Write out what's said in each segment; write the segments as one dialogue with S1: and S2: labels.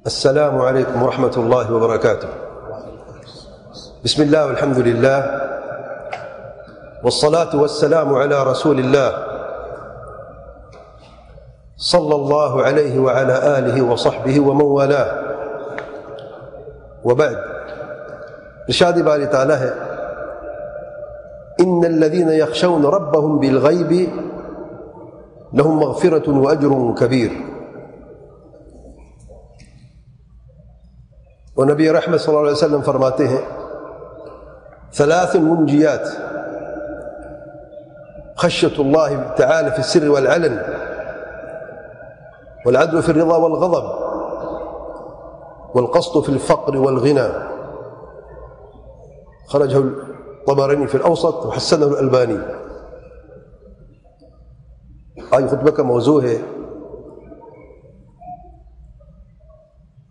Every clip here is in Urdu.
S1: السلام عليكم ورحمة الله وبركاته. بسم الله والحمد لله والصلاة والسلام على رسول الله صلى الله عليه وعلى آله وصحبه ومن والاه وبعد. ارشاد باری تعالی ہے ان الذين يخشون ربهم بالغيب لهم مغفرة وأجر كبير. اور نبی رحمت صلی اللہ علیہ وسلم فرماتے ہیں ثلاث منجیات خشیۃ اللہ تعالی فی السر والعلن والعدل في الرضا والغضب والقسط في الفقر والغنى. خرجه الطبراني في الأوسط وحسنه الألباني. آج خطبہ کا موضوع ہے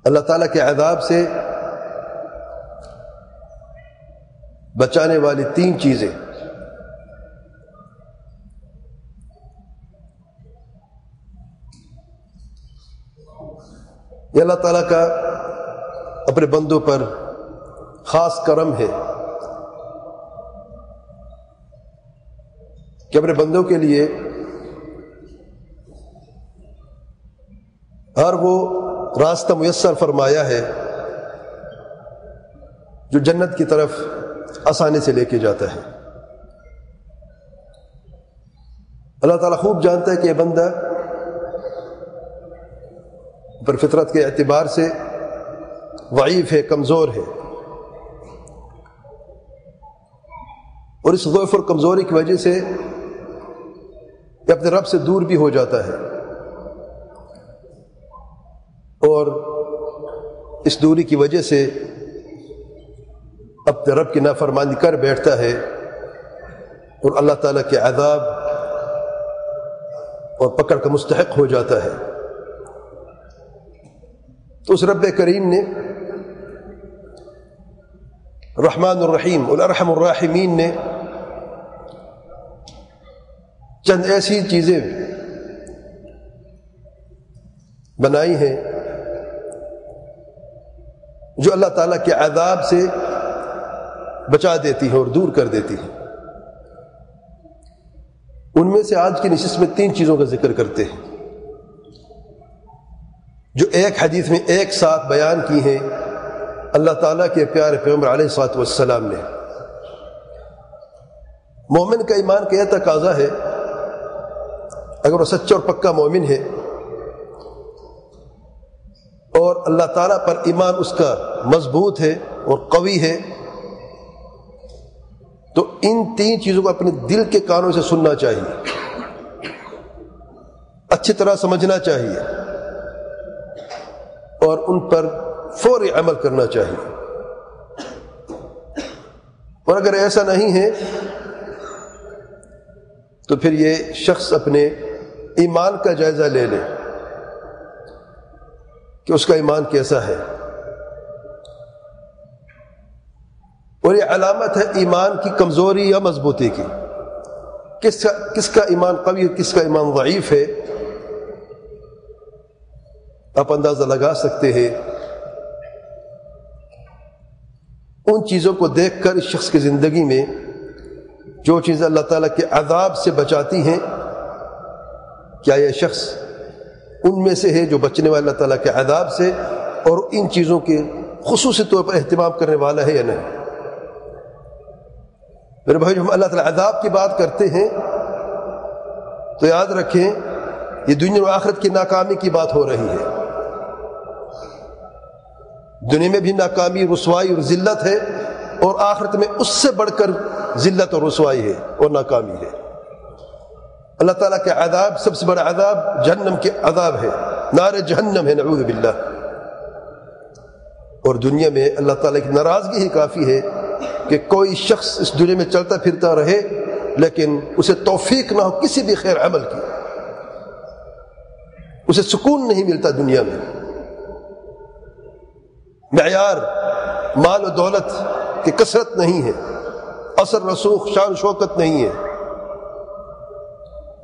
S1: اللہ تعالیٰ کے عذاب سے بچانے والی تین چیزیں. یہ اللہ تعالیٰ کا اپنے بندوں پر خاص کرم ہے کہ اپنے بندوں کے لیے ہر وہ راستہ میسر فرمایا ہے جو جنت کی طرف آسانی سے لے کے جاتا ہے. اللہ تعالیٰ خوب جانتا ہے کہ یہ بندہ پر فطرت کے اعتبار سے ضعیف ہے، کمزور ہے، اور اس ضعف اور کمزوری کی وجہ سے یہ اپنے رب سے دور بھی ہو جاتا ہے اور اس دوری کی وجہ سے اپنے رب کی نافرمانی کر بیٹھتا ہے اور اللہ تعالیٰ کے عذاب اور پکڑ کا مستحق ہو جاتا ہے. تو اس رب کریم نے رحمان الرحیم اور ارحم الراحمین نے چند ایسی چیزیں بنائی ہیں جو اللہ تعالیٰ کے عذاب سے بچا دیتی ہیں اور دور کر دیتی ہیں. ان میں سے آج کی نشست میں تین چیزوں کا ذکر کرتے ہیں جو ایک حدیث میں ایک ساتھ بیان کی ہیں اللہ تعالیٰ کے پیارے پیغمبر علیہ الصلوۃ والسلام نے. مومن کا ایمان کا یہ تقاضا ہے اگر وہ سچا اور پکا مومن ہے اور اللہ تعالیٰ پر ایمان اس کا مضبوط ہے اور قوی ہے تو ان تین چیزوں کو اپنے دل کے کانوں سے سننا چاہیے، اچھی طرح سمجھنا چاہیے اور ان پر فوری عمل کرنا چاہیے. اور اگر ایسا نہیں ہے تو پھر یہ شخص اپنے ایمان کا جائزہ لے لے کہ اس کا ایمان کیسا ہے. اور یہ علامت ہے ایمان کی کمزوری یا مضبوطی کی. کس کا ایمان قوی ہے، کس کا ایمان ضعیف ہے، آپ اندازہ لگا سکتے ہیں ان چیزوں کو دیکھ کر اس شخص کی زندگی میں جو چیزیں اللہ تعالیٰ کے عذاب سے بچاتی ہیں کیا یہ شخص ان میں سے ہے جو بچنے والا اللہ تعالیٰ کے عذاب سے اور ان چیزوں کے خصوصی طور پر اہتمام کرنے والا ہے یا نہیں. میرے بھائی جو ہم اللہ تعالیٰ عذاب کی بات کرتے ہیں تو یاد رکھیں یہ دنیا و آخرت کی ناکامی کی بات ہو رہی ہے. دنیا میں بھی ناکامی، رسوائی اور ذلت ہے اور آخرت میں اس سے بڑھ کر ذلت اور رسوائی ہے اور ناکامی ہے. اللہ تعالیٰ کے عذاب سب سے بڑا عذاب جہنم کے عذاب ہے، نار جہنم ہے، نعوذ باللہ. اور دنیا میں اللہ تعالیٰ کی ناراضگی ہی کافی ہے کہ کوئی شخص اس دنیا میں چلتا پھرتا رہے لیکن اسے توفیق نہ ہو کسی بھی خیر عمل کی، اسے سکون نہیں ملتا. دنیا میں معیار مال و دولت کی کثرت نہیں ہے، اثر رسوخ شان شوکت نہیں ہے.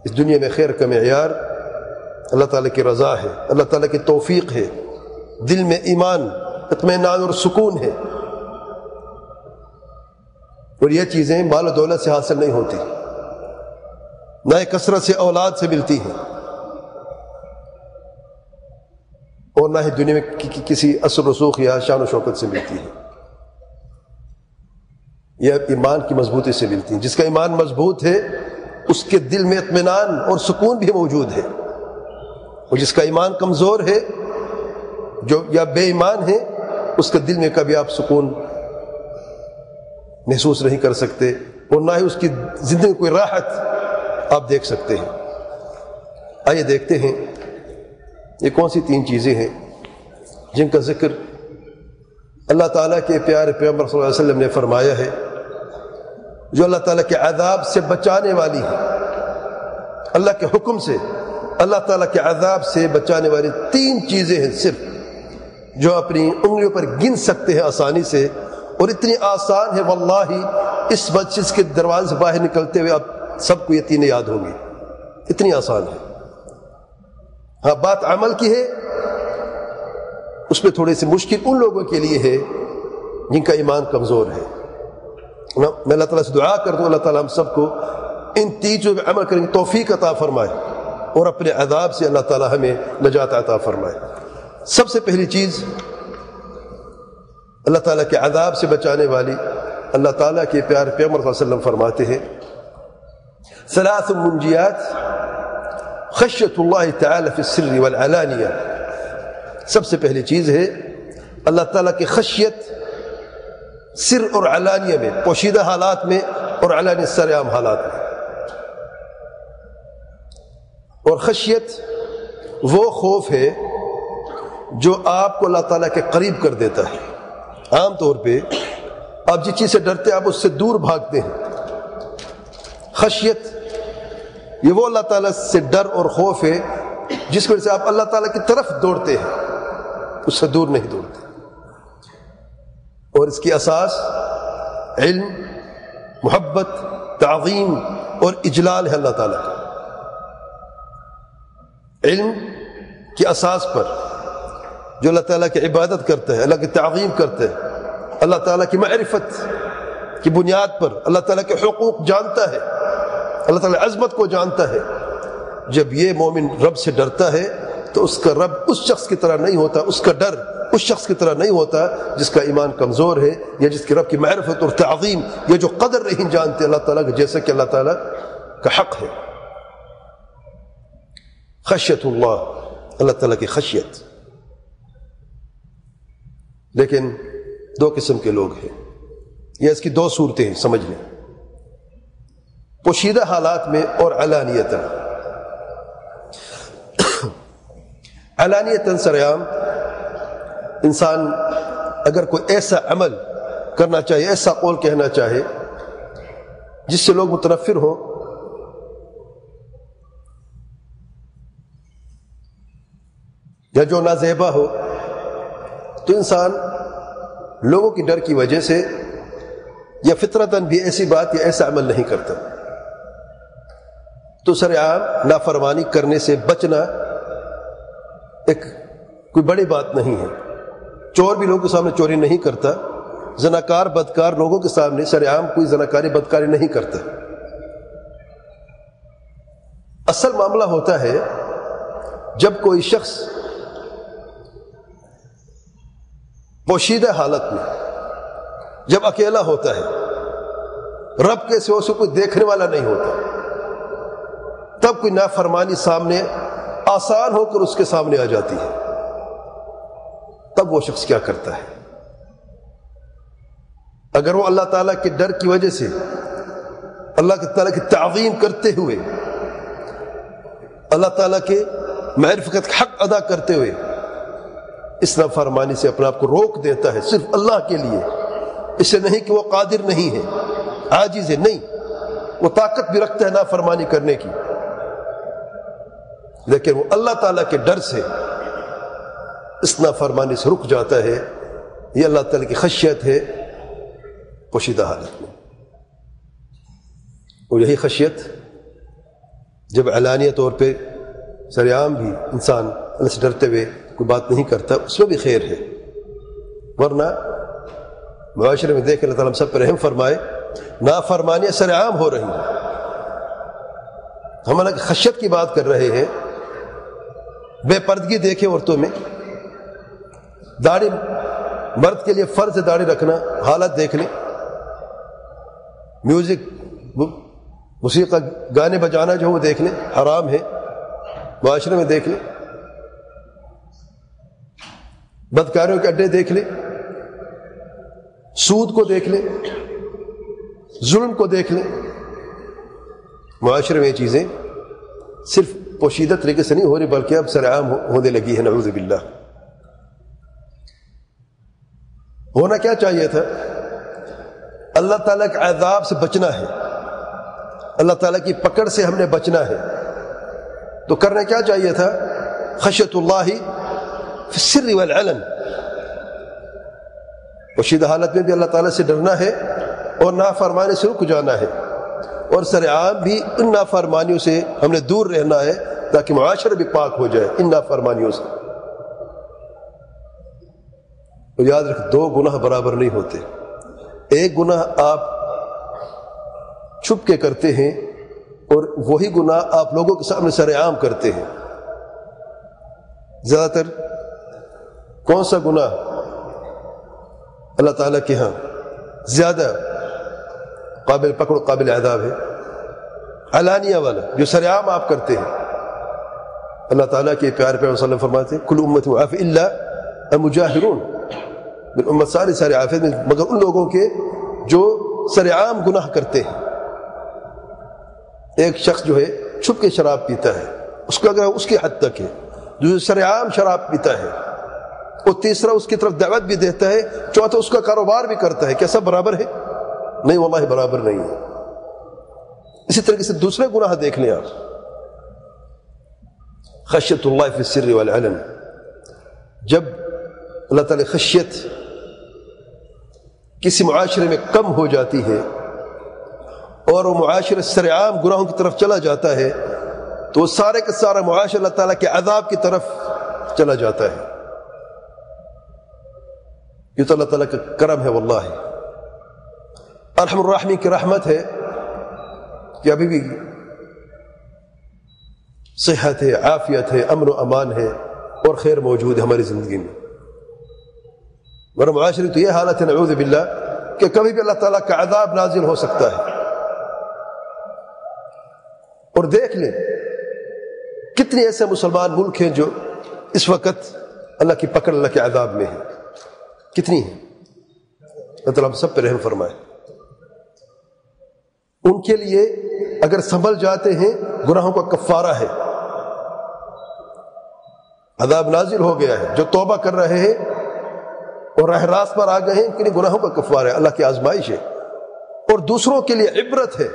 S1: اس دنیا میں خیر کا معیار اللہ تعالیٰ کی رضا ہے، اللہ تعالیٰ کی توفیق ہے. دل میں ایمان، اطمینان اور سکون ہے، اور یہ چیزیں مال و دولت سے حاصل نہیں ہوتی، نہ کثرت سے اولاد سے ملتی ہیں، اور نہ ہی دنیا میں کسی اثر رسوخ یا شان و شوکت سے ملتی ہے، یہ ایمان کی مضبوطی سے ملتی ہیں۔ جس کا ایمان مضبوط ہے اس کے دل میں اطمینان اور سکون بھی موجود ہے، اور جس کا ایمان کمزور ہے جو یا بے ایمان ہے اس کے دل میں کبھی آپ سکون محسوس نہیں کر سکتے، اور نہ ہی اس کی زندگی کوئی راحت آپ دیکھ سکتے ہیں۔ آئیے دیکھتے ہیں یہ کون سی 3 چیزیں ہیں جن کا ذکر اللہ تعالیٰ کے پیارے پیغمبر صلی اللہ علیہ وسلم نے فرمایا ہے، جو اللہ تعالیٰ کے عذاب سے بچانے والی ہیں۔ اللہ کے حکم سے اللہ تعالیٰ کے عذاب سے بچانے والی 3 چیزیں ہیں صرف، جو اپنی انگلیوں پر گن سکتے ہیں آسانی سے، اور اتنی آسان ہے واللہ اس مسجد کے دروازے سے باہر نکلتے ہوئے آپ سب کو یہ 3 یاد ہوں گی، اتنی آسان ہے۔ ہاں بات عمل کی ہے، اس میں تھوڑی سی مشکل ان لوگوں کے لیے ہے جن کا ایمان کمزور ہے۔ میں اللہ تعالیٰ سے دعا کرتا ہوں اللہ تعالیٰ ہم سب کو ان 3 چیزوں پہ عمل کرنے کی توفیق عطا فرمائے، اور اپنے عذاب سے اللہ تعالیٰ ہمیں نجات عطا فرمائے۔ سب سے پہلی چیز اللہ تعالیٰ کے عذاب سے بچانے والی، اللہ تعالیٰ کے پیارے پیغمبر صلی اللہ علیہ وسلم فرماتے ہیں 3 منجیات خشیت اللہ تعالی فی السر والعلانیہ۔ سب سے پہلی چیز ہے اللہ تعالیٰ کی خشیت سر اور علانیہ میں، پوشیدہ حالات میں اور علانیہ سر عام حالات میں۔ اور خشیت وہ خوف ہے جو آپ کو اللہ تعالیٰ کے قریب کر دیتا ہے۔ عام طور پہ آپ جس چیز سے ڈرتے ہیں آپ اس سے دور بھاگتے ہیں۔ خشیت یہ وہ اللہ تعالیٰ سے ڈر اور خوف ہے جس کی وجہ سے آپ اللہ تعالیٰ کی طرف دوڑتے ہیں، اس سے دور نہیں دوڑتے، اور اس کی اساس علم، محبت، تعظیم اور اجلال ہے اللہ تعالیٰ کا۔ علم کی اساس پر جو اللہ تعالیٰ کی عبادت کرتا ہے، اللہ کی تعظیم کرتا ہے، اللہ تعالیٰ کی معرفت کی بنیاد پر اللہ تعالیٰ کے حقوق جانتا ہے، اللہ تعالیٰ عظمت کو جانتا ہے۔ جب یہ مومن رب سے ڈرتا ہے تو اس کا رب اس شخص کی طرح نہیں ہوتا، اس کا ڈر اس شخص کی طرح نہیں ہوتا جس کا ایمان کمزور ہے، یا جس کی رب کی معرفت اور تعظیم یا جو قدر نہیں جانتے اللہ تعالیٰ کے، جیسا کہ اللہ تعالیٰ کا حق ہے۔ خشیت اللہ، اللہ تعالیٰ کی خشیت۔ لیکن 2 قسم کے لوگ ہیں، یہ اس کی 2 صورتیں ہیں، سمجھ لیں، پوشیدہ حالات میں اور علانیتاً۔ علانیتاً سرعام انسان اگر کوئی ایسا عمل کرنا چاہے، ایسا قول کہنا چاہے جس سے لوگ متنفر ہوں، یا جو نازیبا ہو، تو انسان لوگوں کی ڈر کی وجہ سے یا فطرتاً بھی ایسی بات یا ایسا عمل نہیں کرتا۔ تو سرعام نافرمانی کرنے سے بچنا ایک کوئی بڑی بات نہیں ہے۔ چور بھی لوگوں کے سامنے چوری نہیں کرتا، زناکار بدکار لوگوں کے سامنے سرعام کوئی زناکاری بدکاری نہیں کرتا۔ اصل معاملہ ہوتا ہے جب کوئی شخص پوشیدہ حالت میں، جب اکیلا ہوتا ہے، رب کے سوا اسے کوئی دیکھنے والا نہیں ہوتا، تب کوئی نافرمانی سامنے آسان ہو کر اس کے سامنے آ جاتی ہے، تب وہ شخص کیا کرتا ہے؟ اگر وہ اللہ تعالیٰ کے ڈر کی وجہ سے، اللہ تعالیٰ کی تعظیم کرتے ہوئے، اللہ تعالیٰ کے معرفت کا حق ادا کرتے ہوئے اس نافرمانی سے اپنے آپ کو روک دیتا ہے، صرف اللہ کے لیے، اس سے نہیں کہ وہ قادر نہیں ہے، عاجز ہے، نہیں، وہ طاقت بھی رکھتا ہے نافرمانی کرنے کی، لیکن وہ اللہ تعالیٰ کے ڈر سے اس نافرمانی سے رک جاتا ہے۔ یہ اللہ تعالیٰ کی خشیت ہے پوشیدہ حالت میں۔ اور یہی خشیت جب علانیہ طور پہ سرعام بھی انسان اللہ سے ڈرتے ہوئے کوئی بات نہیں کرتا اس میں بھی خیر ہے، ورنہ معاشرے میں دیکھ اللہ تعالیٰ ہم سب پر رحم فرمائے، نافرمانیاں سر عام ہو رہی ہیں۔ ہم الگ خشیت کی بات کر رہے ہیں، بے پردگی دیکھیں عورتوں میں، داڑھی مرد کے لیے فرض ہے داڑھی رکھنا، حالت دیکھ لیں، میوزک موسیقی گانے بجانا جو وہ دیکھ لیں حرام ہے، معاشرے میں دیکھ لیں، بدکاریوں کے اڈے دیکھ لیں، سود کو دیکھ لیں، ظلم کو دیکھ لیں، معاشرے میں یہ چیزیں صرف پوشیدہ طریقے سے نہیں ہو رہی بلکہ اب سرعام ہونے لگی ہے، نعوذ باللہ۔ ہونا کیا چاہیے تھا؟ اللہ تعالیٰ کے عذاب سے بچنا ہے، اللہ تعالیٰ کی پکڑ سے ہم نے بچنا ہے، تو کرنا کیا چاہیے تھا؟ خشیت اللہ فی السر والعلن، پوشیدہ حالت میں بھی اللہ تعالیٰ سے ڈرنا ہے اور نافرمانی سے رک جانا ہے، اور سرعام بھی ان نافرمانیوں سے ہم نے دور رہنا ہے تاکہ معاشرہ بھی پاک ہو جائے ان نافرمانیوں سے۔ اور یاد رکھ، دو گناہ برابر نہیں ہوتے، ایک گناہ آپ چھپ کے کرتے ہیں اور وہی گناہ آپ لوگوں کے سامنے سر عام کرتے ہیں۔ زیادہ تر کون سا گناہ اللہ تعالیٰ کے ہاں زیادہ قابل پکڑ و قابل عذاب ہے؟ علانیہ والا جو سر عام آپ کرتے ہیں۔ اللہ تعالیٰ کے پیارے پیغمبر صلی اللہ علیہ وسلم فرماتے ہیں کل امت عافی الا المجاہرون، میری امت سارے عافیت میں مگر ان لوگوں کے جو سر عام گناہ کرتے ہیں۔ ایک شخص جو ہے چھپ کے شراب پیتا ہے، اس کو اگر اس کی حد تک ہے، جو سر عام شراب پیتا ہے، اور تیسرا اس کی طرف دعوت بھی دیتا ہے، چوتھا اس کا کاروبار بھی کرتا ہے، کیا سب برابر ہے؟ نہیں، واللہ برابر نہیں ہے۔ اسی طریقے سے دوسرے گناہ دیکھ لیں آپ، خشیت اللہ فی السر والعلن، جب اللہ تعالی خشیت کسی معاشرے میں کم ہو جاتی ہے اور وہ معاشرہ سر عام گناہوں کی طرف چلا جاتا ہے تو سارے کا سارا معاشرہ اللہ تعالیٰ کے عذاب کی طرف چلا جاتا ہے۔ یہ تو اللہ تعالیٰ کا کرم ہے، واللہ ارحم الراحمین کی رحمت ہے کہ ابھی بھی صحت ہے، عافیت ہے، امن و امان ہے اور خیر موجود ہے ہماری زندگی میں۔ ورنہ معاشرے تو یہ حالت ہے نعوذ باللہ کہ کبھی بھی اللہ تعالیٰ کا عذاب نازل ہو سکتا ہے۔ اور دیکھ لیں کتنے ایسے مسلمان ملک ہیں جو اس وقت اللہ کی پکڑ، اللہ کے عذاب میں ہیں، کتنی ہیں؟ اللہ تعالیٰ ہم سب پہ رحم فرمائے۔ ان کے لیے اگر سنبھل جاتے ہیں گناہوں کا کفارہ ہے، عذاب نازل ہو گیا ہے، جو توبہ کر رہے ہیں اور راہ راست پر آ گئے ہیں، ان کے لیے گناہوں کا کفارہ ہے، اللہ کی آزمائش ہے، اور دوسروں کے لیے عبرت ہے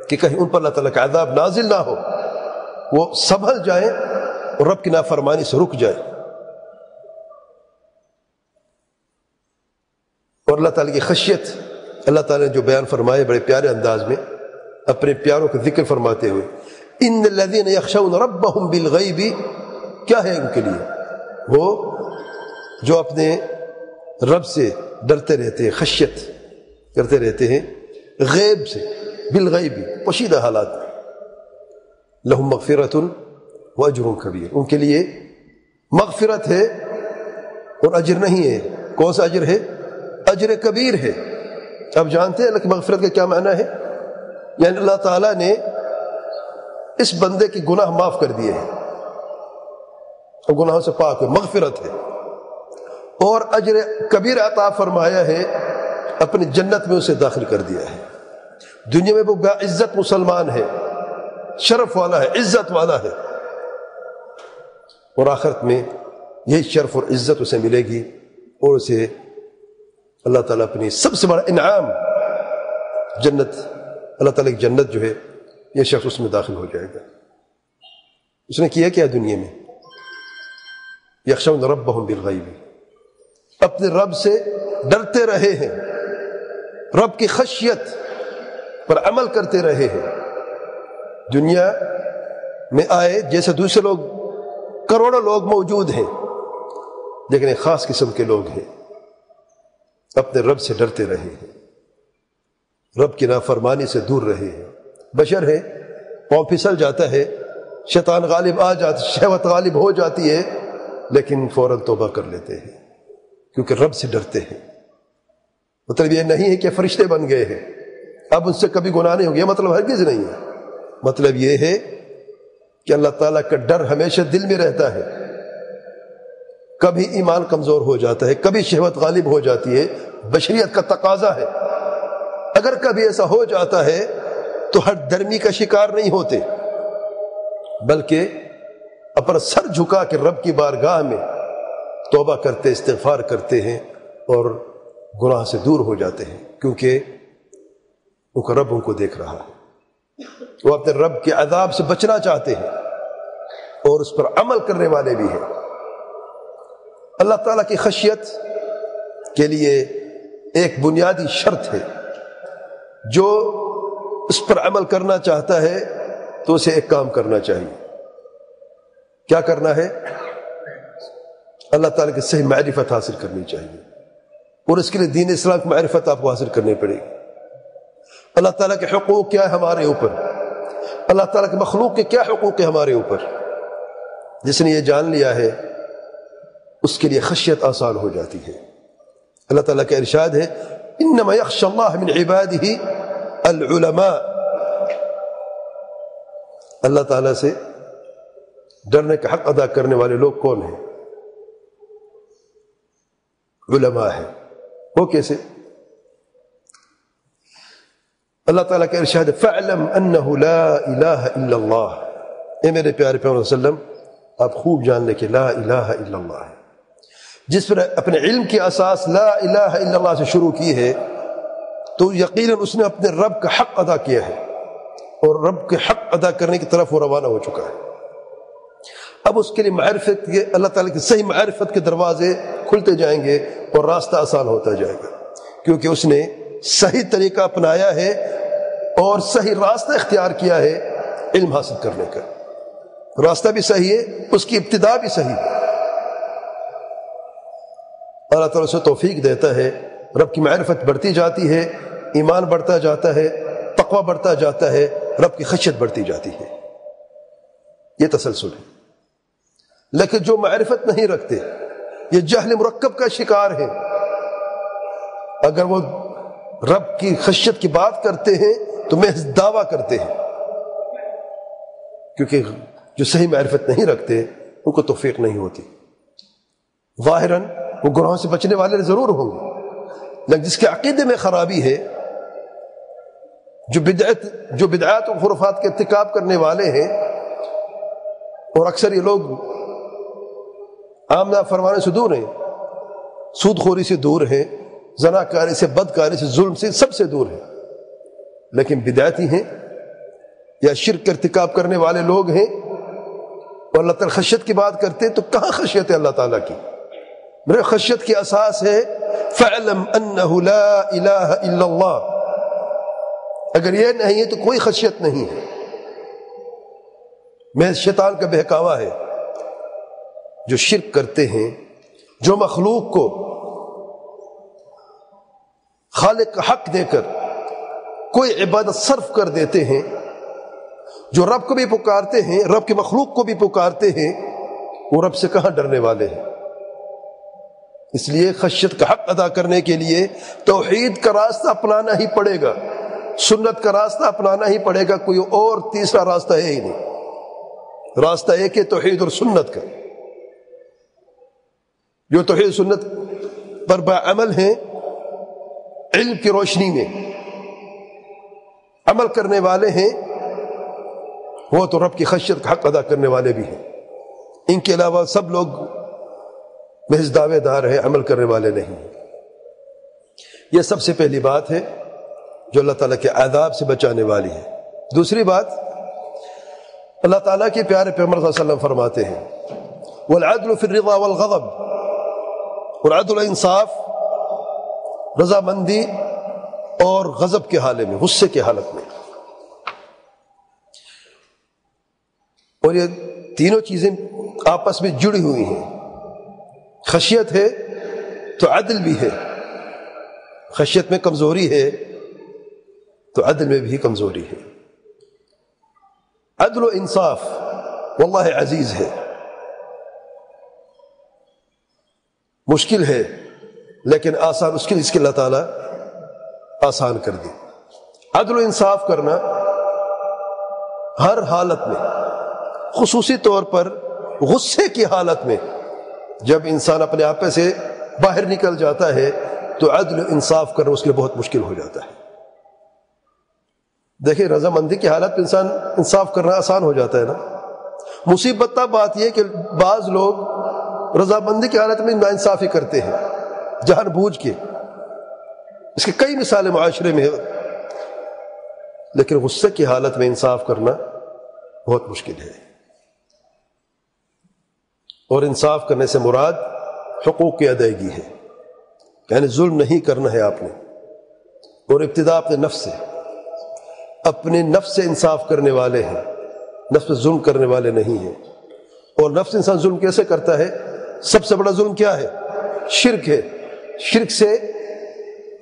S1: کہ کہیں ان پر اللہ تعالیٰ کا عذاب نازل نہ ہو، وہ سنبھل جائیں اور رب کی نافرمانی سے رک جائیں۔ اور اللہ تعالیٰ کی خشیت اللہ تعالیٰ نے جو بیان فرمائے بڑے پیارے انداز میں اپنے پیاروں کا ذکر فرماتے ہوئے، ان الذین یخشون ربهم بالغیب، کیا ہے ان کے لیے؟ وہ جو اپنے رب سے ڈرتے رہتے ہیں، خشیت کرتے رہتے ہیں غیب سے، بالغیب پوشیدہ حالات میں، لہم مغفرۃ واجر کبیر، ان کے لیے مغفرت ہے اور اجر نہیں ہے۔ کون سا اجر ہے؟ اجر کبیر ہے۔ آپ جانتے ہیں اللہ کی مغفرت کا کیا معنی ہے؟ یعنی اللہ تعالیٰ نے اس بندے کی گناہ معاف کر دیے ہیں اور گناہوں سے پاک ہے، مغفرت ہے، اور اجر کبیر عطا فرمایا ہے، اپنی جنت میں اسے داخل کر دیا ہے۔ دنیا میں وہ باعزت مسلمان ہے، شرف والا ہے، عزت والا ہے، اور آخرت میں یہی شرف اور عزت اسے ملے گی، اور اسے اللہ تعالیٰ اپنی سب سے بڑا انعام جنت، اللہ تعالیٰ کی جنت جو ہے، یہ شخص اس میں داخل ہو جائے گا۔ اس نے کیا دنیا میں؟ یخشون ربهم بالغیب، اپنے رب سے ڈرتے رہے ہیں، رب کی خشیت پر عمل کرتے رہے ہیں۔ دنیا میں آئے جیسے دوسرے لوگ کروڑوں لوگ موجود ہیں، لیکن ایک خاص قسم کے لوگ ہیں اپنے رب سے ڈرتے رہے ہیں، رب کی نافرمانی سے دور رہے ہیں۔ بشر ہے، پاؤں پھسل جاتا ہے، شیطان غالب آ جاتا، شہوت غالب ہو جاتی ہے، لیکن فوراً توبہ کر لیتے ہیں کیونکہ رب سے ڈرتے ہیں۔ مطلب یہ نہیں ہے کہ فرشتے بن گئے ہیں، اب ان سے کبھی گناہ نہیں ہوگا، یہ مطلب ہرگز نہیں ہے۔ مطلب یہ ہے کہ اللہ تعالیٰ کا ڈر ہمیشہ دل میں رہتا ہے۔ کبھی ایمان کمزور ہو جاتا ہے، کبھی شہوت غالب ہو جاتی ہے، بشریت کا تقاضا ہے۔ اگر کبھی ایسا ہو جاتا ہے تو ہر درمی کا شکار نہیں ہوتے، بلکہ اپنا سر جھکا کے رب کی بارگاہ میں توبہ کرتے، استغفار کرتے ہیں اور گناہ سے دور ہو جاتے ہیں، کیونکہ ان کا رب ان کو دیکھ رہا ہے۔ وہ اپنے رب کے عذاب سے بچنا چاہتے ہیں اور اس پر عمل کرنے والے بھی ہیں۔ اللہ تعالیٰ کی خشیت کے لیے ایک بنیادی شرط ہے، جو اس پر عمل کرنا چاہتا ہے تو اسے ایک کام کرنا چاہیے۔ کیا کرنا ہے؟ اللہ تعالیٰ کی صحیح معرفت حاصل کرنی چاہیے، اور اس کے لیے دین اسلام کی معرفت آپ کو حاصل کرنی پڑے گی۔ اللہ تعالیٰ کے حقوق کیا ہے ہمارے اوپر، اللہ تعالیٰ کے مخلوق کے کیا حقوق ہے ہمارے اوپر۔ جس نے یہ جان لیا ہے اس کے لیے خشیت آسان ہو جاتی ہے۔ اللہ تعالیٰ کا ارشاد ہے انما یخشی اللہ من عبادہ العلماء، اللہ تعالیٰ سے ڈرنے کا حق ادا کرنے والے لوگ کون ہیں؟ علماء ہیں۔ وہ کیسے؟ اللہ تعالیٰ کا ارشاد ہے فَاعْلَمْ أَنَّهُ لَا إِلَهَ إِلَّا اللَّهُ، اے میرے پیارے پیغمبر صلی اللہ علیہ وسلم آپ خوب جان لیں کہ لا الہ الا اللہ ہے۔ جس پر اپنے علم کی اساس لا الہ الا اللہ سے شروع کی ہے تو یقیناً اس نے اپنے رب کا حق ادا کیا ہے، اور رب کے حق ادا کرنے کی طرف وہ روانہ ہو چکا ہے۔ اب اس کے لیے معرفت کے، اللہ تعالیٰ کی صحیح معرفت کے دروازے کھلتے جائیں گے اور راستہ آسان ہوتا جائے گا، کیونکہ اس نے صحیح طریقہ اپنایا ہے اور صحیح راستہ اختیار کیا ہے علم حاصل کرنے کا۔ راستہ بھی صحیح ہے، اس کی ابتدا بھی صحیح ہے۔ اللہ تعالیٰ سے توفیق دیتا ہے، رب کی معرفت بڑھتی جاتی ہے، ایمان بڑھتا جاتا ہے، تقوی بڑھتا جاتا ہے، رب کی خشیت بڑھتی جاتی ہے۔ یہ تسلسل ہے۔ لیکن جو معرفت نہیں رکھتے یہ جہل مرکب کا شکار ہے۔ اگر وہ رب کی خشیت کی بات کرتے ہیں تو محض دعویٰ کرتے ہیں، کیونکہ جو صحیح معرفت نہیں رکھتے ان کو توفیق نہیں ہوتی۔ ظاہراً وہ گناہوں سے بچنے والے ضرور ہوں گے، لیکن جس کے عقیدے میں خرابی ہے، جو بدعات و خرافات کے ارتکاب کرنے والے ہیں، اور اکثر یہ لوگ عام نافرمانی سے دور ہیں، سود خوری سے دور ہیں، زناکاری سے، بدکاری سے، ظلم سے، سب سے دور ہیں، لیکن بدعتی ہیں یا شرک کا ارتکاب کرنے والے لوگ ہیں، اور اللہ تعالیٰ خشیت کی بات کرتے ہیں تو کہاں خشیت ہے اللہ تعالیٰ کی؟ میرے خشیت کی اساس ہے فَاعْلَمْ أَنَّهُ لَا إِلَهَ إِلَّا اللَّهُ، اگر یہ نہیں ہے تو کوئی خشیت نہیں ہے۔ میں شیطان کا بہکاوا ہے، جو شرک کرتے ہیں، جو مخلوق کو خالق کا حق دے کر کوئی عبادت صرف کر دیتے ہیں، جو رب کو بھی پکارتے ہیں، رب کے مخلوق کو بھی پکارتے ہیں، وہ رب سے کہاں ڈرنے والے ہیں؟ اس لیے خشیت کا حق ادا کرنے کے لیے توحید کا راستہ اپنانا ہی پڑے گا، سنت کا راستہ اپنانا ہی پڑے گا، کوئی اور تیسرا راستہ ہے ہی نہیں۔ راستہ ایک ہے توحید اور سنت کا۔ جو توحید سنت پر بعمل ہیں، علم کی روشنی میں عمل کرنے والے ہیں، وہ تو رب کی خشیت کا حق ادا کرنے والے بھی ہیں۔ ان کے علاوہ سب لوگ محض دعوے دار ہیں، عمل کرنے والے نہیں۔ یہ سب سے پہلی بات ہے جو اللہ تعالیٰ کے عذاب سے بچانے والی ہے۔ دوسری بات، اللہ تعالیٰ کے پیارے پیغمبر صلی اللہ علیہ وسلم فرماتے ہیں والعدل فی الرضا والغضب، اور عدل انصاف رضا مندی اور غضب کے حالے میں، غصے کے حالت میں۔ اور یہ تینوں چیزیں آپس میں جڑی ہوئی ہیں. خشیت ہے تو عدل بھی ہے. خشیت میں کمزوری ہے تو عدل میں بھی کمزوری ہے. عدل و انصاف واللہ عزیز ہے، مشکل ہے، لیکن آسان اس کے اللہ تعالیٰ آسان کر دی. عدل و انصاف کرنا ہر حالت میں، خصوصی طور پر غصے کی حالت میں، جب انسان اپنے آپے سے باہر نکل جاتا ہے تو عدل و انصاف کرنا اس کے لیے بہت مشکل ہو جاتا ہے. دیکھیں رضامندی کی حالت میں انسان انصاف کرنا آسان ہو جاتا ہے نا. مصیبت بات یہ کہ بعض لوگ رضامندی کی حالت میں ناانصافی کرتے ہیں جان بوجھ کے. اس کی کئی مثالیں معاشرے میں ہیں، لیکن غصے کی حالت میں انصاف کرنا بہت مشکل ہے. اور انصاف کرنے سے مراد حقوق کی ادائیگی ہے، یعنی ظلم نہیں کرنا ہے آپ نے. اور ابتدا اپنے نفس سے، اپنے نفس سے انصاف کرنے والے ہیں، نفس سے ظلم کرنے والے نہیں ہیں. اور نفس انسان ظلم کیسے کرتا ہے؟ سب سے بڑا ظلم کیا ہے؟ شرک ہے. شرک سے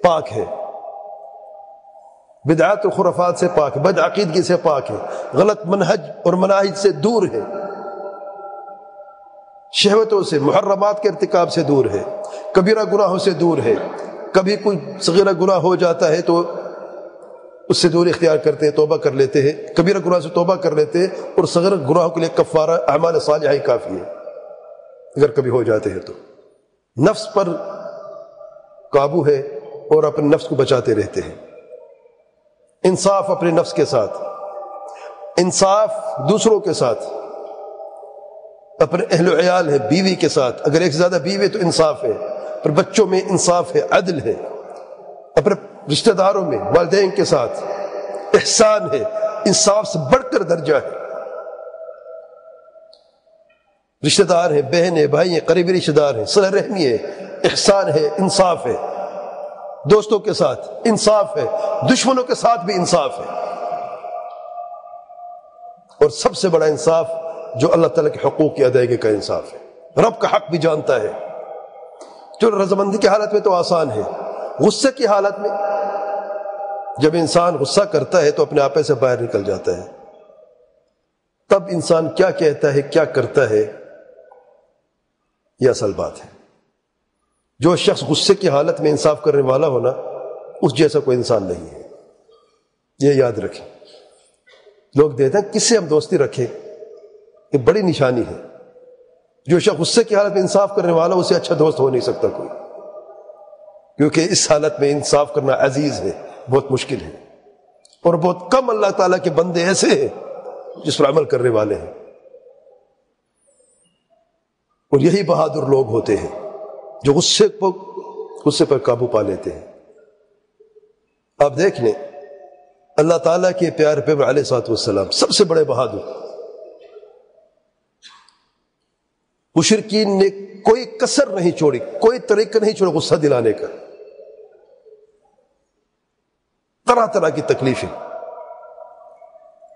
S1: پاک ہے، بدعات و خرافات سے پاک ہے، بد عقیدگی سے پاک ہے، غلط منہج اور مناہج سے دور ہے، شہوتوں سے، محرمات کے ارتکاب سے دور ہے، کبیرہ گناہوں سے دور ہے. کبھی کوئی صغیرہ گناہ ہو جاتا ہے تو اس سے دور اختیار کرتے ہیں، توبہ کر لیتے ہیں، کبیرہ گناہ سے توبہ کر لیتے ہیں، اور صغیرہ گناہوں کے لیے کفارہ اعمال صالحہ ہی کافی ہے اگر کبھی ہو جاتے ہیں تو. نفس پر قابو ہے اور اپنے نفس کو بچاتے رہتے ہیں. انصاف اپنے نفس کے ساتھ، انصاف دوسروں کے ساتھ، اپنے اہل و عیال ہے، بیوی کے ساتھ، اگر ایک سے زیادہ بیوی ہے تو انصاف ہے، پر بچوں میں انصاف ہے، عدل ہے. اپنے رشتہ داروں میں، والدین کے ساتھ احسان ہے، انصاف سے بڑھ کر درجہ ہے. رشتہ دار ہیں، بہن ہیں، بھائی ہیں، قریبی رشتہ دار ہیں، صلہ رحمی ہے، احسان ہے، انصاف ہے. دوستوں کے ساتھ انصاف ہے، دشمنوں کے ساتھ بھی انصاف ہے. اور سب سے بڑا انصاف جو اللہ تعالیٰ کے حقوق کی ادائیگی کا انصاف ہے. رب کا حق بھی جانتا ہے. جو رضامندی کی حالت میں تو آسان ہے، غصے کی حالت میں جب انسان غصہ کرتا ہے تو اپنے آپے سے باہر نکل جاتا ہے. تب انسان کیا کہتا ہے، کیا کرتا ہے، یہ اصل بات ہے. جو شخص غصے کی حالت میں انصاف کرنے والا ہونا، اس جیسا کوئی انسان نہیں ہے. یہ یاد رکھیں. لوگ دیتے ہیں کس سے ہم دوستی رکھیں، یہ بڑی نشانی ہے. جو شخص غصے کی حالت میں انصاف کرنے والا، اسے اچھا دوست ہو نہیں سکتا کوئی، کیونکہ اس حالت میں انصاف کرنا عزیز ہے، بہت مشکل ہے. اور بہت کم اللہ تعالیٰ کے بندے ایسے ہیں جس پر عمل کرنے والے ہیں. اور یہی بہادر لوگ ہوتے ہیں جو غصے پر قابو پا لیتے ہیں. آپ دیکھ لیں اللہ تعالیٰ کے پیارے پیغمبر علیہ الصلوۃ والسلام سب سے بڑے بہادر. مشرکین نے کوئی کسر نہیں چھوڑی، کوئی طریقہ نہیں چھوڑا غصہ دلانے کا. طرح طرح کی تکلیفیں،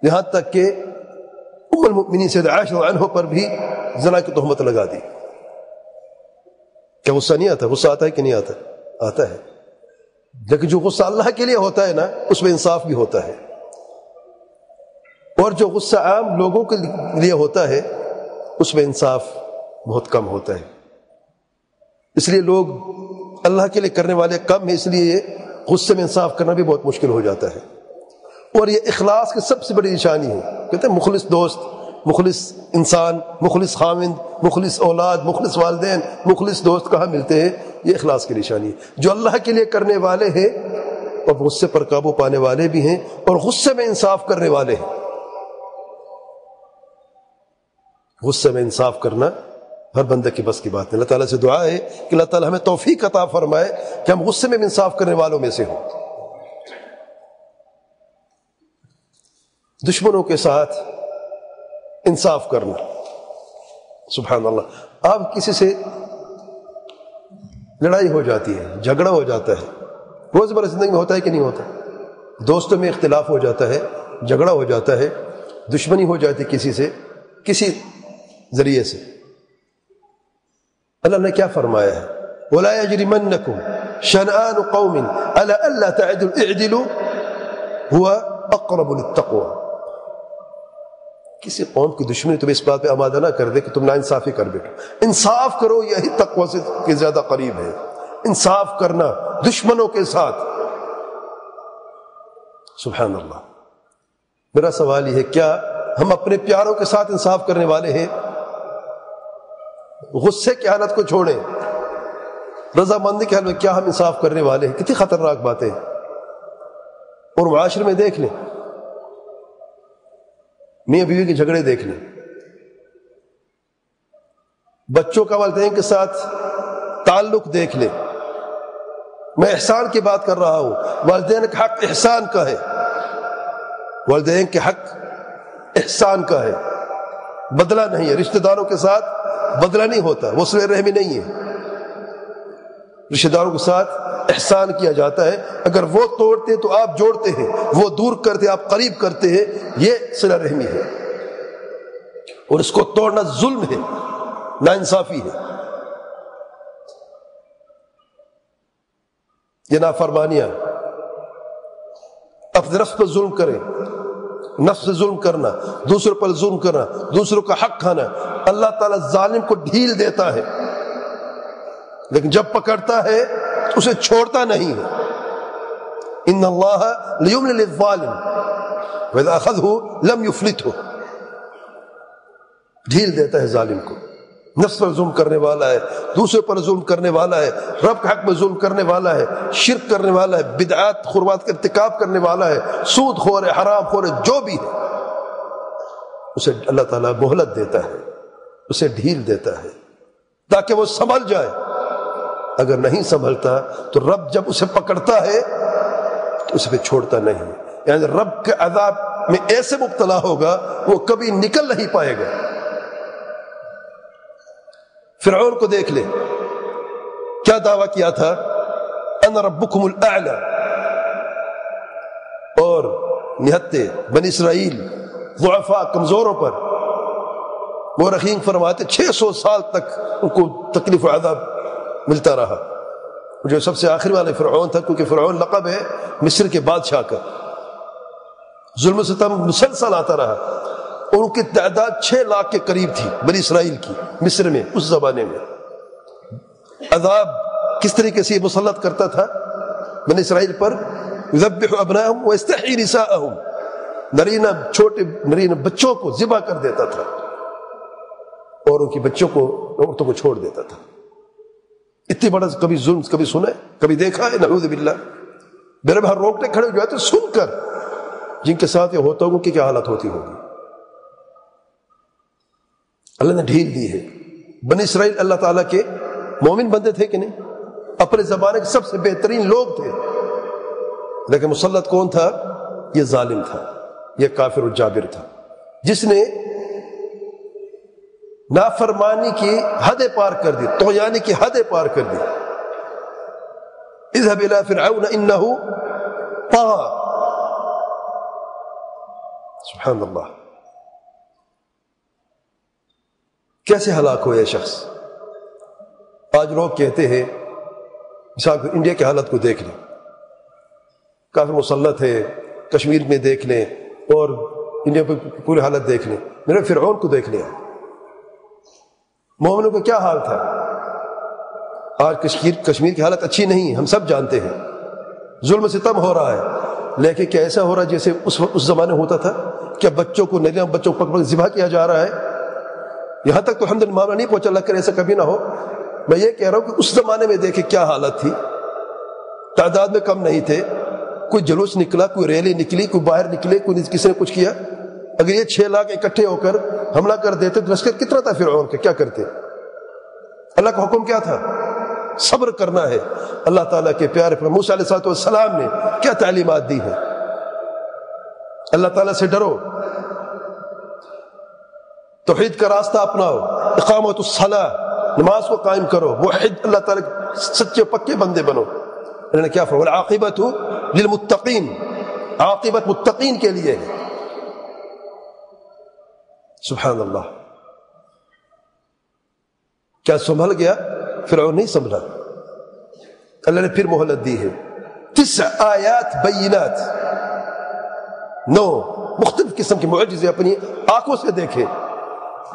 S1: یہاں تک کہ ام المؤمنین سیدہ عائشہ رضی اللہ عنہا پر بھی زنا کی تہمت لگا دی. کیا غصہ نہیں آتا؟ غصہ آتا ہے کہ نہیں آتا؟ آتا ہے. لیکن جو غصہ اللہ کے لیے ہوتا ہے نا، اس میں انصاف بھی ہوتا ہے. اور جو غصہ عام لوگوں کے لیے ہوتا ہے، اس میں انصاف بہت کم ہوتا ہے. اس لیے لوگ اللہ کے لیے کرنے والے کم ہیں، اس لیے غصے میں انصاف کرنا بھی بہت مشکل ہو جاتا ہے. اور یہ اخلاص کی سب سے بڑی نشانی ہے. کہتے ہیں مخلص دوست، مخلص انسان، مخلص خاوند، مخلص اولاد، مخلص والدین، مخلص دوست کہاں ملتے ہیں؟ یہ اخلاص کی نشانی ہے. جو اللہ کے لیے کرنے والے ہیں اور غصے پر قابو پانے والے بھی ہیں، اور غصے میں انصاف کرنے والے ہیں. غصے میں انصاف کرنا ہر بندے کی بس کی بات نہیں. اللہ تعالیٰ سے دعا ہے کہ اللہ تعالیٰ ہمیں توفیق عطا فرمائے کہ ہم غصے میں انصاف کرنے والوں میں سے ہوں. دشمنوں کے ساتھ انصاف کرنا، سبحان اللہ. آپ کسی سے لڑائی ہو جاتی ہے، جھگڑا ہو جاتا ہے، روزمرہ زندگی میں ہوتا ہے کہ نہیں ہوتا؟ دوستوں میں اختلاف ہو جاتا ہے، جھگڑا ہو جاتا ہے، دشمنی ہو جاتی کسی سے، کسی ذریعے سے۔ اللہ نے کیا فرمایا ہے؟ وَلَا يَجْرِمَنَّكُمْ شَنْآنُ قَوْمٍ عَلَىٰ أَلَّا تَعْدِلُوا اعْدِلُوا هُوَ أَقْرَبُ لِلتَّقْوَىٰ۔ کسی قوم کی دشمنی تمہیں اس بات پہ آمادہ نہ کر دے کہ تم ناانصافی کر بیٹھو۔ انصاف کرو، یہی تقوی سے کے زیادہ قریب ہے۔ انصاف کرنا دشمنوں کے ساتھ۔ سبحان اللہ۔ میرا سوال یہ ہے، کیا ہم اپنے پیاروں کے ساتھ انصاف کرنے والے ہیں؟ غصے کی حالت کو چھوڑیں، رضامندی کی حالت میں کیا ہم انصاف کرنے والے ہیں؟ کتنی خطرناک باتیں ہیں۔ اور معاشرے میں دیکھ لیں، میاں بیوی کے جھگڑے دیکھ لیں، بچوں کا والدین کے ساتھ تعلق دیکھ لیں۔ میں احسان کی بات کر رہا ہوں، والدین کا حق احسان کا ہے، والدین کے حق احسان کا ہے، بدلہ نہیں ہے۔ رشتہ داروں کے ساتھ بدلہ نہیں ہوتا، وہ صلہ رحمی نہیں ہے۔ رشتہ داروں کے ساتھ احسان کیا جاتا ہے، اگر وہ توڑتے تو آپ جوڑتے ہیں، وہ دور کرتے آپ قریب کرتے ہیں، یہ صلہ رحمی ہے۔ اور اس کو توڑنا ظلم ہے، ناانصافی ہے، یہ نافرمانیاں۔ اپنے نفس پر ظلم کریں، نفس سے ظلم کرنا، دوسروں پر ظلم کرنا، دوسروں کا حق کھانا، اللہ تعالیٰ ظالم کو ڈھیل دیتا ہے، لیکن جب پکڑتا ہے اسے چھوڑتا نہیں ہے۔ ان اللہ لیملی للظالم واذا اخذہ لم یفلتہ، ڈھیل دیتا ہے ظالم کو۔ نفس پر ظلم کرنے والا ہے، دوسرے پر ظلم کرنے والا ہے، رب کے حق میں ظلم کرنے والا ہے، شرک کرنے والا ہے، بدعات خرافات کا ارتکاب کرنے والا ہے، سود خور ہے، حرام خور ہے، جو بھی ہے، اسے اللہ تعالیٰ مہلت دیتا ہے، اسے ڈھیل دیتا ہے تاکہ وہ سنبھل جائے۔ اگر نہیں سنبھلتا تو رب جب اسے پکڑتا ہے تو اسے پہ چھوڑتا نہیں، یعنی رب کے عذاب میں ایسے مبتلا ہوگا وہ کبھی نکل نہیں پائے گا۔ فرعون کو دیکھ لیں، کیا دعویٰ کیا تھا؟ انا ربکم الاعلی، اور نہتے بنی اسرائیل ضعفاء کمزوروں پر وہ رحیم فرماتے 600 سال تک ان کو تکلیف و عذاب ملتا رہا۔ جو سب سے آخر والے فرعون تھا، کیونکہ فرعون لقب ہے مصر کے بادشاہ کا، ظلم و ستم مسلسل آتا رہا، اور ان کی تعداد 6 لاکھ کے قریب تھی بنی اسرائیل کی، مصر میں اس زمانے میں۔ عذاب کس طریقے سے مسلط کرتا تھا بنی اسرائیل پر؟ یذبح ابناءہم ویستحیی نساءہم، نرینہ چھوٹے نرینہ بچوں کو ذبح کر دیتا تھا اور ان کی بچوں کو، عورتوں کو چھوڑ دیتا تھا۔ اتنی بڑا کبھی ظلم کبھی سنا ہے، کبھی دیکھا ہے؟ نعوذ باللہ۔ میرے بھائی روکنے کھڑے ہو جاتے سن کر، جن کے ساتھ یہ ہوتا ہوگا کہ کیا حالت ہوتی ہوگی۔ اللہ نے ڈھیل دی ہے۔ بنی اسرائیل اللہ تعالیٰ کے مومن بندے تھے کہ نہیں؟ اپنے زمانے کے سب سے بہترین لوگ تھے، لیکن مسلط کون تھا؟ یہ ظالم تھا، یہ کافر و جابر تھا، جس نے نافرمانی کی حدیں پار کر دی، طغیانی کی حدیں پار کر دی۔ اذهب الى فرعون انه طغى، سبحان اللہ۔ کیسے ہلاک ہو یہ شخص؟ آج لوگ کہتے ہیں، مثال انڈیا کی حالت کو دیکھ لیں، کافی مسلط ہے، کشمیر میں دیکھ لیں، اور انڈیا پہ پوری حالت دیکھ لیں، میرے فرعون کو دیکھ لیں۔ مومنوں کا کیا حال تھا؟ آج کشمیر کی حالت اچھی نہیں، ہم سب جانتے ہیں، ظلم ستم ہو رہا ہے، لیکن کیا ایسا ہو رہا ہے جیسے اس زمانے ہوتا تھا؟ کیا بچوں کو نرینہ بچوں کو پکڑ ذبح کیا جا رہا ہے؟ یہاں تک تو الحمدللہ معاملہ نہیں پہنچا، اللہ کرے ایسا کبھی نہ ہو۔ میں یہ کہہ رہا ہوں کہ اس زمانے میں دیکھیں کیا حالت تھی، تعداد میں کم نہیں تھے، کوئی جلوس نکلا، کوئی ریلی نکلی، کوئی باہر نکلے، کوئی کسی نے کچھ کیا، اگر یہ 6 لاکھ اکٹھے ہو کر حملہ کر دیتے تو لشکر کتنا تھا فرعون کا؟ کیا کرتے؟ اللہ کا حکم کیا تھا؟ صبر کرنا ہے۔ اللہ تعالیٰ کے پیارے پیغمبر موسیٰ علیہ السلام نے کیا تعلیمات دی ہیں؟ اللہ تعالیٰ سے ڈرو، توحید کا راستہ اپناؤ، اقامت الصلاۃ، نماز کو قائم کرو، موحد اللہ تعالیٰ سچے پکے بندے بنو۔ انہوں نے کیا فرمایا؟ والعاقبۃ للمتقین، عاقبت متقین کے لیے ہے۔ سبحان اللہ۔ کیا سنبھل گیا؟ فرعون نہیں سنبھلا. اللہ نے پھر مہلت دی ہے. 9 آیات بینات، 9 مختلف قسم کے معجزے اپنی آنکھوں سے دیکھے،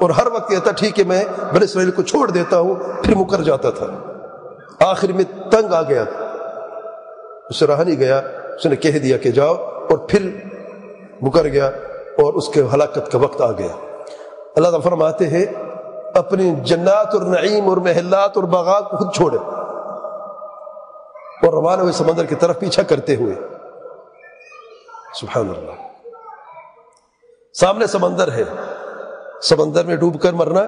S1: اور ہر وقت کہتا ٹھیک ہے میں بنی اسرائیل کو چھوڑ دیتا ہوں، پھر مکر جاتا تھا. آخر میں تنگ آ گیا، اسے رہا نہیں گیا، اس نے کہہ دیا کہ جاؤ، اور پھر مکر گیا اور اس کے ہلاکت کا وقت آ گیا. اللہ تعالیٰ فرماتے ہیں اپنی جنات اور نعیم اور محلات اور باغات کو خود چھوڑے اور روانہ ہوئے سمندر کی طرف پیچھا کرتے ہوئے. سبحان اللہ. سامنے سمندر ہے، سمندر میں ڈوب کر مرنا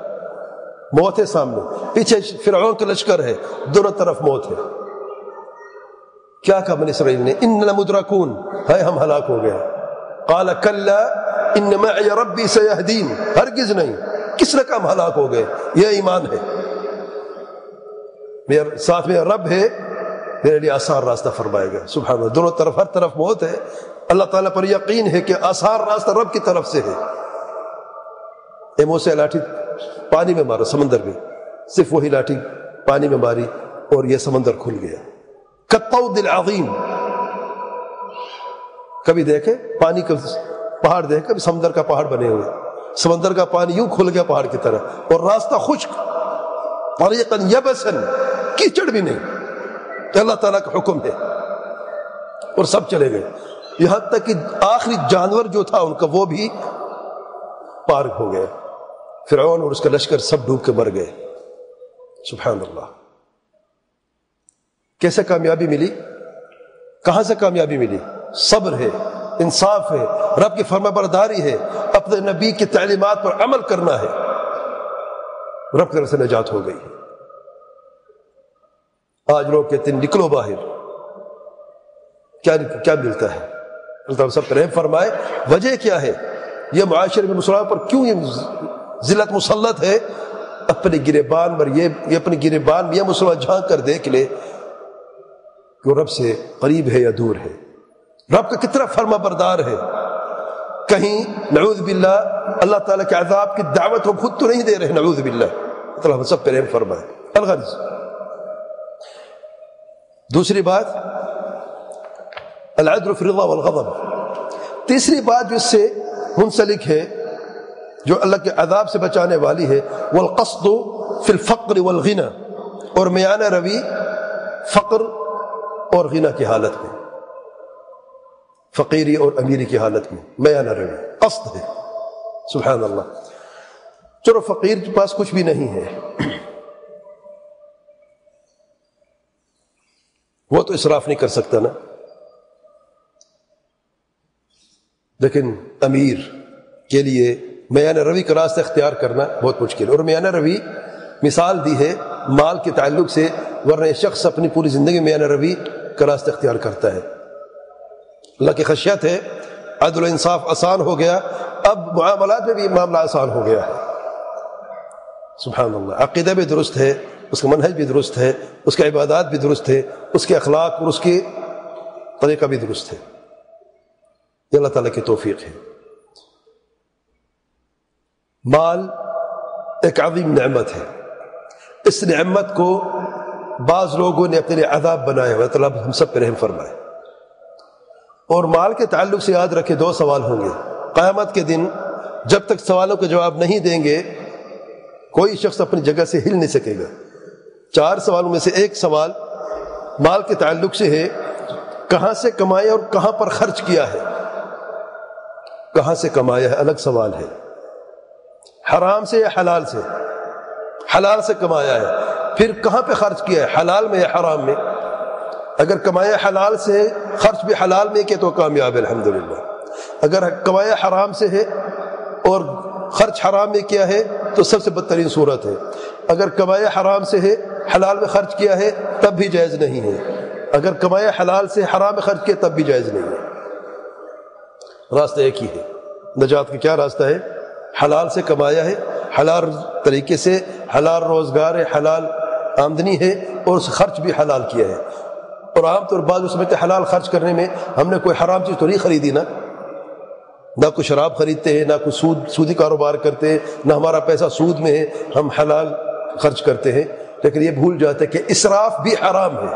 S1: موت ہے سامنے، پیچھے فرعون کا لشکر ہے، دونوں طرف موت ہے. کیا کہا بنی اسرائیل نے؟ اننا مدرکون، ہے ہم ہلاک ہو گئے. قال کلا ان معی ربی سیہدین، ہرگز نہیں. کس نے کہا ہم ہلاک ہو گئے؟ یہ ایمان ہے، میرے ساتھ میرا رب ہے، میرے لیے آسان راستہ فرمائے گا. سبحان اللہ. دونوں طرف، ہر طرف موت ہے. اللہ تعالیٰ پر یقین ہے کہ آسان راستہ رب کی طرف سے ہے. اے موسیٰ لاٹھی پانی میں مارا، سمندر میں، صرف وہی لاٹھی پانی میں ماری اور یہ سمندر کھل گیا. کالطود العظیم. کبھی دیکھے پانی کا پہاڑ دیکھے، کبھی سمندر کا پہاڑ بنے ہوئے، سمندر کا پانی یوں کھل گیا پہاڑ کی طرح، اور راستہ خشک، طریقا یبسا، کیچڑ بھی نہیں. کہ اللہ تعالیٰ کا حکم ہے، اور سب چلے گئے. یہاں تک کہ آخری جانور جو تھا ان کا وہ بھی پار ہو گیا. فرعون اور اس کا لشکر سب ڈوب کے مر گئے. سبحان اللہ. کیسے کامیابی ملی؟ کہاں سے کامیابی ملی؟ صبر ہے، انصاف ہے، رب کی فرما برداری ہے، اپنے نبی کی تعلیمات پر عمل کرنا ہے. رب کی طرف سے نجات ہو گئی. آج لوگ کہتے ہیں نکلو باہر، کیا ملتا ہے؟ اللہ تعالیٰ سب پر رحم فرمائے. وجہ کیا ہے؟ یہ معاشرے میں مسلمانوں پر کیوں یہ ذلت مسلط ہے؟ اپنے گریبان پر یہ اپنے گریبان میں یہ مسلمان جھانک کر دیکھ لے کہ وہ رب سے قریب ہے یا دور ہے، رب کا کتنا فرما بردار ہے. کہیں نعوذ باللہ اللہ تعالیٰ کے عذاب کی دعوت ہم خود تو نہیں دے رہے، نعوذ باللہ. اللہ سب پر رحم فرمائے. الغرض دوسری بات العدل فی الرضا والغضب. تیسری بات جو اس سے منسلک ہے، جو اللہ کے عذاب سے بچانے والی ہے، والقصد فی الفقر والغنى، اور میانہ روی فقر اور غنى کی حالت میں، فقیری اور امیری کی حالت میں میانہ روی قصد ہے. سبحان اللہ. چلو فقیر کے پاس کچھ بھی نہیں ہے، وہ تو اسراف نہیں کر سکتا نا، لیکن امیر کے لیے میانہ روی کا راستہ اختیار کرنا بہت مشکل ہے. اور میانہ روی مثال دی ہے مال کے تعلق سے، ورنہ شخص اپنی پوری زندگی میانہ روی کا راستہ اختیار کرتا ہے. اللہ کی خشیت ہے، عدل و انصاف آسان ہو گیا، اب معاملات میں بھی معاملہ آسان ہو گیا ہے. سبحان اللہ. عقیدہ بھی درست ہے، اس کا منہج بھی درست ہے، اس کے عبادات بھی درست ہے، اس کے اخلاق اور اس کے طریقہ بھی درست ہے. یہ اللہ تعالیٰ کی توفیق ہے. مال ایک عظیم نعمت ہے. اس نعمت کو بعض لوگوں نے اپنے لیے عذاب بنایا ہے. اللہ تعالیٰ ہم سب پہ رحم فرمائے. اور مال کے تعلق سے یاد رکھے 2 سوال ہوں گے قیامت کے دن. جب تک سوالوں کا جواب نہیں دیں گے کوئی شخص اپنی جگہ سے ہل نہیں سکے گا. 4 سوالوں میں سے ایک سوال مال کے تعلق سے ہے، کہاں سے کمایا اور کہاں پر خرچ کیا ہے. کہاں سے کمایا ہے الگ سوال ہے، حرام سے یا حلال سے؟ حلال سے کمایا ہے. پھر کہاں پہ خرچ کیا ہے، حلال میں یا حرام میں؟ اگر کمایا حلال سے، خرچ بھی حلال میں کیا تو کامیاب ہے الحمدللہ. اگر کمایا حرام سے ہے اور خرچ حرام میں کیا ہے تو سب سے بدترین صورت ہے. اگر کمایا حرام سے ہے، حلال میں خرچ کیا ہے تب بھی جائز نہیں ہے. اگر کمایا حلال سے، حرام میں خرچ کیا تب بھی جائز نہیں ہے. راستہ ایک ہی ہے نجات کا. کیا راستہ ہے؟ حلال سے کمایا ہے، حلال طریقے سے، حلال روزگار ہے، حلال آمدنی ہے، اور اس خرچ بھی حلال کیا ہے. اور عام طور بعض سمجھتے حلال خرچ کرنے میں ہم نے کوئی حرام چیز تو نہیں خریدی نا، نہ کوئی شراب خریدتے ہیں، نہ کوئی سودی کاروبار کرتے ہیں، نہ ہمارا پیسہ سود میں ہے، ہم حلال خرچ کرتے ہیں، لیکن یہ بھول جاتے ہیں کہ اسراف بھی حرام ہے۔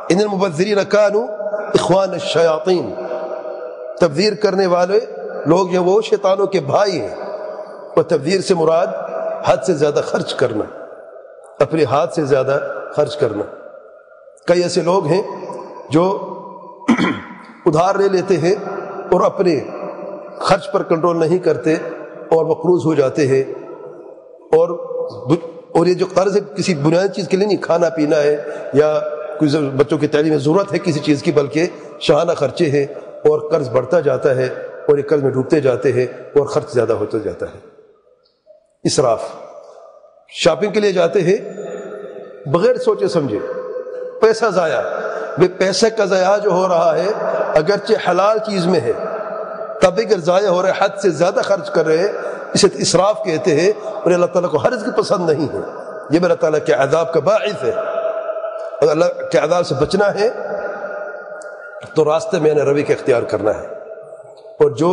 S1: ان المبذرین کانوا اخوان الشیاطین، تبذیر کرنے والے لوگ جو وہ شیطانوں کے بھائی ہیں۔ اور تبذیر سے مراد حد سے زیادہ خرچ کرنا، اپنے ہاتھ سے زیادہ خرچ کرنا۔ کئی ایسے لوگ ہیں جو ادھار لے لیتے ہیں اور اپنے خرچ پر کنٹرول نہیں کرتے اور مقروض ہو جاتے ہیں، اور یہ جو قرض ہے کسی بنیادی چیز کے لیے نہیں، کھانا پینا ہے یا کوئی بچوں کی تعلیم میں ضرورت ہے کسی چیز کی، بلکہ شاہانہ خرچے ہیں اور قرض بڑھتا جاتا ہے اور یہ قرض میں ڈوبتے جاتے ہیں اور خرچ زیادہ ہوتا جاتا ہے۔ اسراف، شاپنگ کے لیے جاتے ہیں بغیر سوچے سمجھے، پیسہ ضائع۔ پیسے کا ضائع جو ہو رہا ہے اگرچہ حلال چیز میں ہے، تب اگر ضائع ہو رہا ہے، حد سے زیادہ خرچ کر رہے ہیں، اسے اسراف کہتے ہیں، اور اللہ تعالیٰ کو ہرگز پسند نہیں ہے۔ یہ اللہ تعالیٰ کے عذاب کا باعث ہے۔ اگر اللہ کے عذاب سے بچنا ہے تو راستے میں روی کا اختیار کرنا ہے، اور جو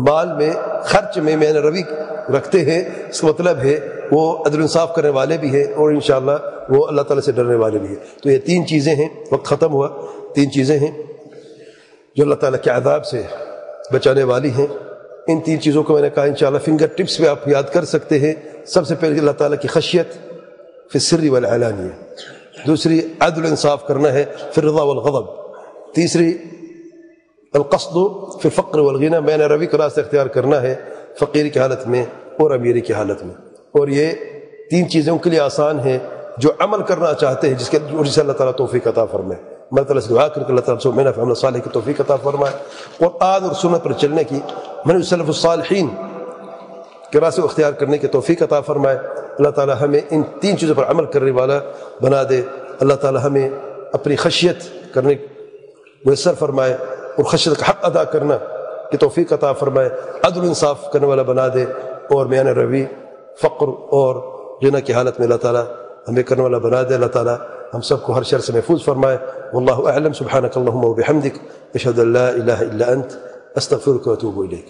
S1: مال میں خرچ میں روی رکھتے ہیں، اس کا مطلب ہے وہ عدل انصاف کرنے والے بھی ہیں اور انشاءاللہ وہ اللہ تعالیٰ سے ڈرنے والے بھی ہیں۔ تو یہ 3 چیزیں ہیں، وقت ختم ہوا، 3 چیزیں ہیں جو اللہ تعالیٰ کے عذاب سے بچانے والی ہیں۔ ان 3 چیزوں کو میں نے کہا انشاءاللہ فنگر ٹپس پہ آپ یاد کر سکتے ہیں۔ سب سے پہلے اللہ تعالیٰ کی خشیت فی السر والعلانیہ، دوسری عدل انصاف کرنا ہے فی الرضا والغضب، تیسری القصد فی الفقر والغنى، میں نے روی کا راستہ اختیار کرنا ہے فقیر کی حالت میں اور امیری کی حالت میں۔ اور یہ 3 چیزیں ان کے لیے آسان ہیں جو عمل کرنا چاہتے ہیں، جسے اللہ تعالیٰ توفیق عطا فرمائے۔ اللہ تعالیٰ سے دعا کر کے اللہ تعالیٰ سے عمل صالح کی توفیق عطا فرمائے، قرآن اور سنت پر چلنے کی، منہج سلف الصالحین کے راستے کو اختیار کرنے کی توفیق عطا فرمائے۔ اللہ تعالیٰ ہمیں ان 3 چیزوں پر عمل کرنے والا بنا دے۔ اللہ تعالیٰ ہمیں اپنی خشیت کرنے میسر فرمائے اور خشیت کا حق ادا کرنا کی توفیق عطا فرمائے، عدل انصاف کرنے والا بنا دے، اور میان روی، فقر اور غنی کی حالت میں اللہ تعالیٰ ہمیں کرنے والا بنا دے۔ اللہ تعالیٰ ہم سب کو ہر شر سے محفوظ فرمائے۔ واللہ اعلم، سبحانک اللہم وبحمدک، اشہد ان لا الہ الا انت، استغفرک واتوب الیک۔